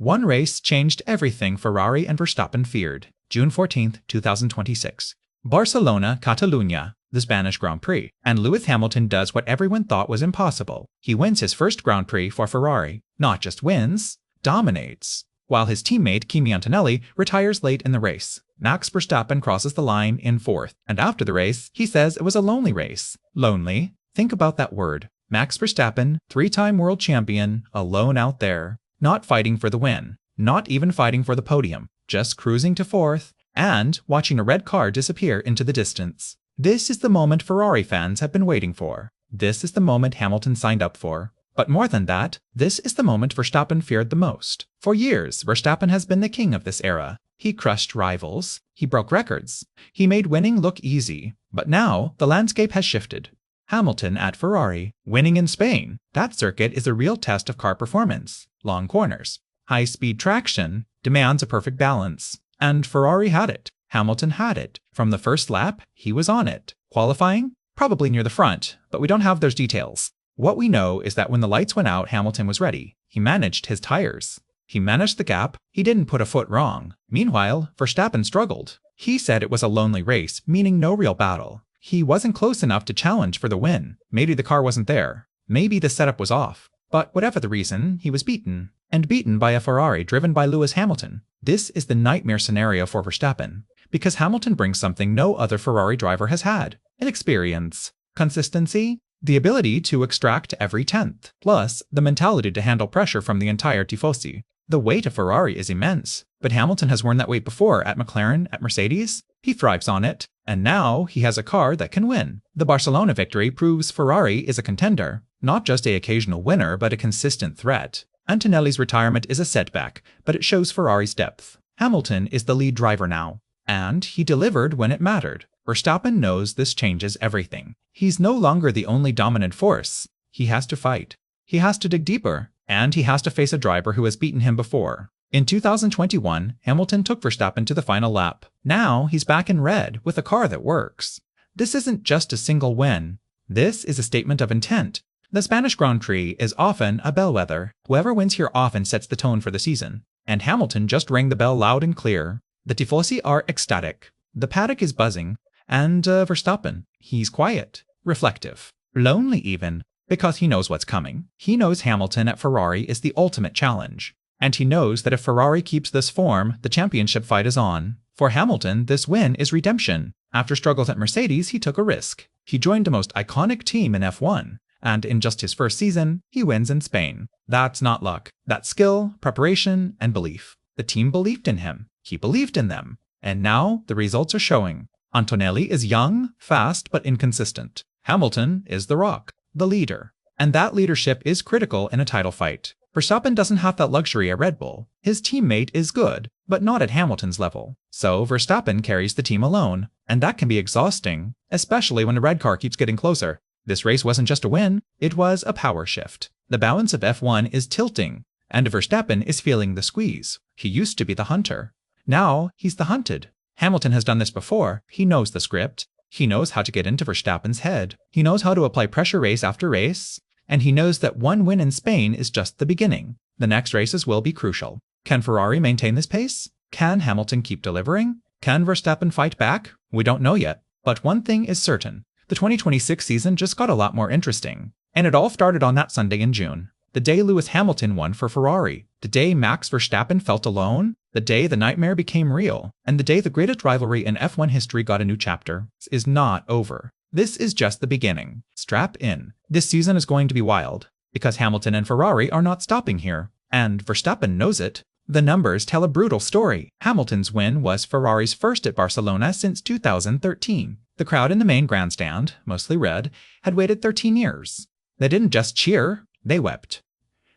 One race changed everything Ferrari and Verstappen feared. June 14, 2026. Barcelona, Catalunya, the Spanish Grand Prix, and Lewis Hamilton does what everyone thought was impossible. He wins his first Grand Prix for Ferrari. Not just wins, dominates. While his teammate Kimi Antonelli retires late in the race. Max Verstappen crosses the line in fourth, and after the race, he says it was a lonely race. Lonely? Think about that word. Max Verstappen, three-time world champion, alone out there. Not fighting for the win. Not even fighting for the podium. Just cruising to fourth, and watching a red car disappear into the distance. This is the moment Ferrari fans have been waiting for. This is the moment Hamilton signed up for. But more than that, this is the moment Verstappen feared the most. For years, Verstappen has been the king of this era. He crushed rivals. He broke records. He made winning look easy. But now, the landscape has shifted. Hamilton at Ferrari, winning in Spain. That circuit is a real test of car performance. Long corners. High-speed traction demands a perfect balance. And Ferrari had it. Hamilton had it. From the first lap, he was on it. Qualifying? Probably near the front, but we don't have those details. What we know is that when the lights went out, Hamilton was ready. He managed his tires. He managed the gap. He didn't put a foot wrong. Meanwhile, Verstappen struggled. He said it was a lonely race, meaning no real battle. He wasn't close enough to challenge for the win. Maybe the car wasn't there. Maybe the setup was off. But whatever the reason, he was beaten. And beaten by a Ferrari driven by Lewis Hamilton. This is the nightmare scenario for Verstappen. Because Hamilton brings something no other Ferrari driver has had. Experience. Consistency. The ability to extract every tenth. Plus, the mentality to handle pressure from the entire tifosi. The weight of Ferrari is immense. But Hamilton has worn that weight before at McLaren, at Mercedes. He thrives on it. And now, he has a car that can win. The Barcelona victory proves Ferrari is a contender. Not just an occasional winner, but a consistent threat. Antonelli's retirement is a setback, but it shows Ferrari's depth. Hamilton is the lead driver now. And he delivered when it mattered. Verstappen knows this changes everything. He's no longer the only dominant force. He has to fight. He has to dig deeper. And he has to face a driver who has beaten him before. In 2021, Hamilton took Verstappen to the final lap. Now he's back in red with a car that works. This isn't just a single win. This is a statement of intent. The Spanish Grand Prix is often a bellwether. Whoever wins here often sets the tone for the season. And Hamilton just rang the bell loud and clear. The tifosi are ecstatic. The paddock is buzzing. And Verstappen, he's quiet, reflective, lonely even, because he knows what's coming. He knows Hamilton at Ferrari is the ultimate challenge. And he knows that if Ferrari keeps this form, the championship fight is on. For Hamilton, this win is redemption. After struggles at Mercedes, he took a risk. He joined the most iconic team in F1. And in just his first season, he wins in Spain. That's not luck. That's skill, preparation, and belief. The team believed in him. He believed in them. And now, the results are showing. Antonelli is young, fast, but inconsistent. Hamilton is the rock, the leader. And that leadership is critical in a title fight. Verstappen doesn't have that luxury at Red Bull. His teammate is good, but not at Hamilton's level. So Verstappen carries the team alone, and that can be exhausting, especially when the red car keeps getting closer. This race wasn't just a win, it was a power shift. The balance of F1 is tilting, and Verstappen is feeling the squeeze. He used to be the hunter. Now, he's the hunted. Hamilton has done this before. He knows the script. He knows how to get into Verstappen's head. He knows how to apply pressure race after race. And he knows that one win in Spain is just the beginning. The next races will be crucial. Can Ferrari maintain this pace? Can Hamilton keep delivering? Can Verstappen fight back? We don't know yet. But one thing is certain. The 2026 season just got a lot more interesting. And it all started on that Sunday in June. The day Lewis Hamilton won for Ferrari. The day Max Verstappen felt alone. The day the nightmare became real. And the day the greatest rivalry in F1 history got a new chapter. Is not over. This is just the beginning. Strap in. This season is going to be wild. Because Hamilton and Ferrari are not stopping here. And Verstappen knows it. The numbers tell a brutal story. Hamilton's win was Ferrari's first at Barcelona since 2013. The crowd in the main grandstand, mostly red, had waited 13 years. They didn't just cheer, they wept.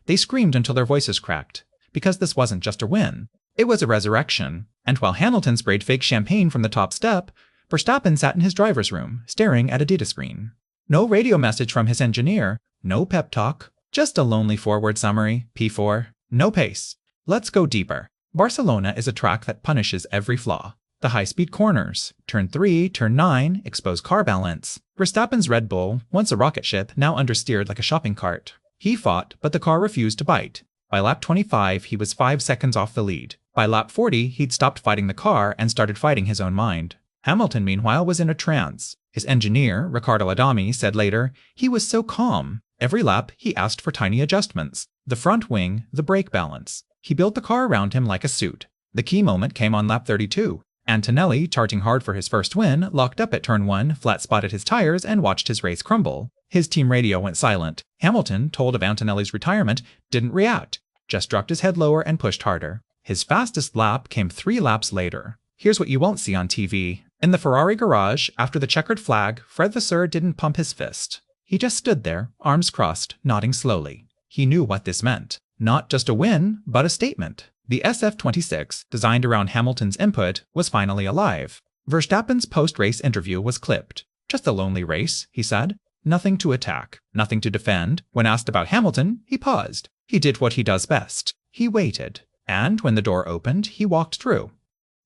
They screamed until their voices cracked. Because this wasn't just a win. It was a resurrection. And while Hamilton sprayed fake champagne from the top step, Verstappen sat in his driver's room, staring at a data screen. No radio message from his engineer, no pep talk, just a lonely forward summary, P4, no pace. Let's go deeper. Barcelona is a track that punishes every flaw. The high-speed corners, turn 3, turn 9, expose car balance. Verstappen's Red Bull, once a rocket ship, now understeered like a shopping cart. He fought, but the car refused to bite. By lap 25, he was 5 seconds off the lead. By lap 40, he'd stopped fighting the car and started fighting his own mind. Hamilton, meanwhile, was in a trance. His engineer, Riccardo Adami, said later, he was so calm. Every lap, he asked for tiny adjustments. The front wing, the brake balance. He built the car around him like a suit. The key moment came on lap 32. Antonelli, charging hard for his first win, locked up at turn 1, flat-spotted his tires, and watched his race crumble. His team radio went silent. Hamilton, told of Antonelli's retirement, didn't react, just dropped his head lower and pushed harder. His fastest lap came 3 laps later. Here's what you won't see on TV. In the Ferrari garage, after the checkered flag, Fred Vasseur didn't pump his fist. He just stood there, arms crossed, nodding slowly. He knew what this meant. Not just a win, but a statement. The SF-26, designed around Hamilton's input, was finally alive. Verstappen's post-race interview was clipped. Just a lonely race, he said. Nothing to attack, nothing to defend. When asked about Hamilton, he paused. He did what he does best. He waited. And when the door opened, he walked through.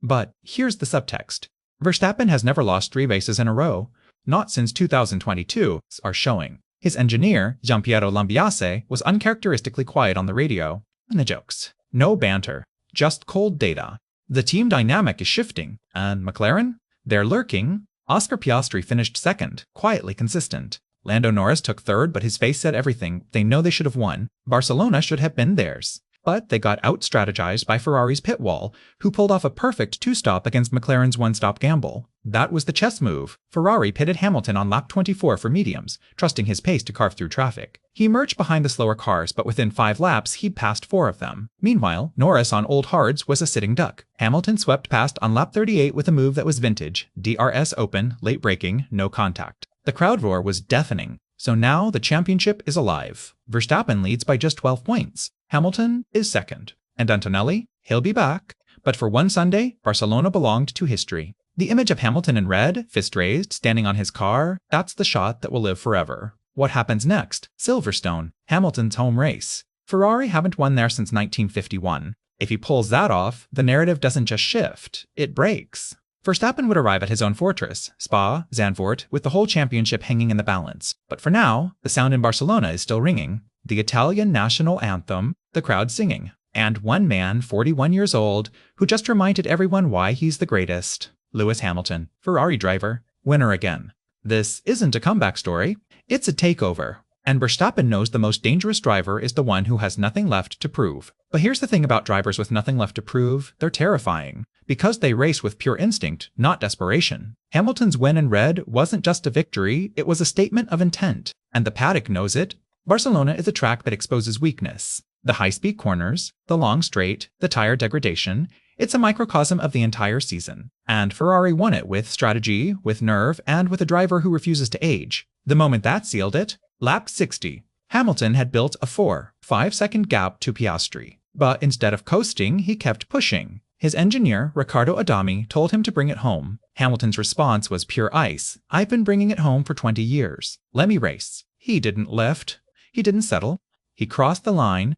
But here's the subtext. Verstappen has never lost 3 races in a row. Not since 2022, are showing. His engineer, Gianpiero Lambiase, was uncharacteristically quiet on the radio. And the jokes. No banter. Just cold data. The team dynamic is shifting. And McLaren? They're lurking. Oscar Piastri finished second, quietly consistent. Lando Norris took third, but his face said everything. They know they should have won. Barcelona should have been theirs. But they got out-strategized by Ferrari's pit wall, who pulled off a perfect 2-stop against McLaren's 1-stop gamble. That was the chess move. Ferrari pitted Hamilton on lap 24 for mediums, trusting his pace to carve through traffic. He emerged behind the slower cars, but within 5 laps, he'd passed 4 of them. Meanwhile, Norris on old hards was a sitting duck. Hamilton swept past on lap 38 with a move that was vintage. DRS open, late braking, no contact. The crowd roar was deafening. So now the championship is alive. Verstappen leads by just 12 points. Hamilton is second. And Antonelli? He'll be back. But for one Sunday, Barcelona belonged to history. The image of Hamilton in red, fist raised, standing on his car, that's the shot that will live forever. What happens next? Silverstone, Hamilton's home race. Ferrari haven't won there since 1951. If he pulls that off, the narrative doesn't just shift, it breaks. Verstappen would arrive at his own fortress, Spa, Zandvoort, with the whole championship hanging in the balance. But for now, the sound in Barcelona is still ringing. The Italian national anthem, the crowd singing. And one man, 41 years old, who just reminded everyone why he's the greatest. Lewis Hamilton, Ferrari driver, winner again. This isn't a comeback story, it's a takeover. And Verstappen knows the most dangerous driver is the one who has nothing left to prove. But here's the thing about drivers with nothing left to prove, they're terrifying. Because they race with pure instinct, not desperation. Hamilton's win in red wasn't just a victory, it was a statement of intent. And the paddock knows it. Barcelona is a track that exposes weakness. The high-speed corners, the long straight, the tire degradation, it's a microcosm of the entire season. And Ferrari won it with strategy, with nerve, and with a driver who refuses to age. The moment that sealed it, lap 60. Hamilton had built a 5-second gap to Piastri. But instead of coasting, he kept pushing. His engineer, Riccardo Adami, told him to bring it home. Hamilton's response was pure ice. I've been bringing it home for 20 years. Let me race. He didn't lift. He didn't settle. He crossed the line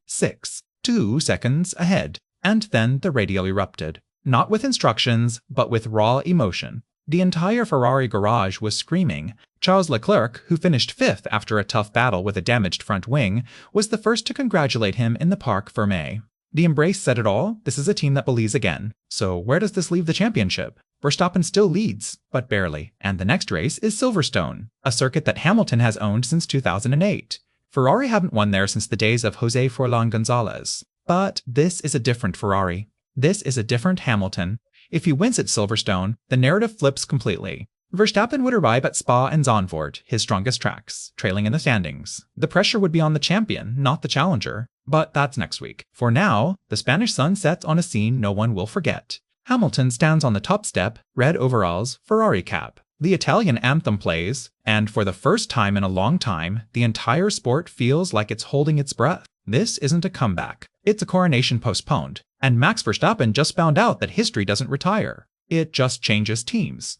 2 seconds ahead. And then the radio erupted. Not with instructions, but with raw emotion. The entire Ferrari garage was screaming. Charles Leclerc, who finished 5th after a tough battle with a damaged front wing, was the first to congratulate him in the Parc Fermé. The embrace said it all. This is a team that believes again. So where does this leave the championship? Verstappen still leads, but barely. And the next race is Silverstone, a circuit that Hamilton has owned since 2008. Ferrari haven't won there since the days of José Forlán González. But this is a different Ferrari. This is a different Hamilton. If he wins at Silverstone, the narrative flips completely. Verstappen would arrive at Spa and Zandvoort, his strongest tracks, trailing in the standings. The pressure would be on the champion, not the challenger. But that's next week. For now, the Spanish sun sets on a scene no one will forget. Hamilton stands on the top step, red overalls, Ferrari cap. The Italian anthem plays, and for the first time in a long time, the entire sport feels like it's holding its breath. This isn't a comeback. It's a coronation postponed. And Max Verstappen just found out that history doesn't retire. It just changes teams.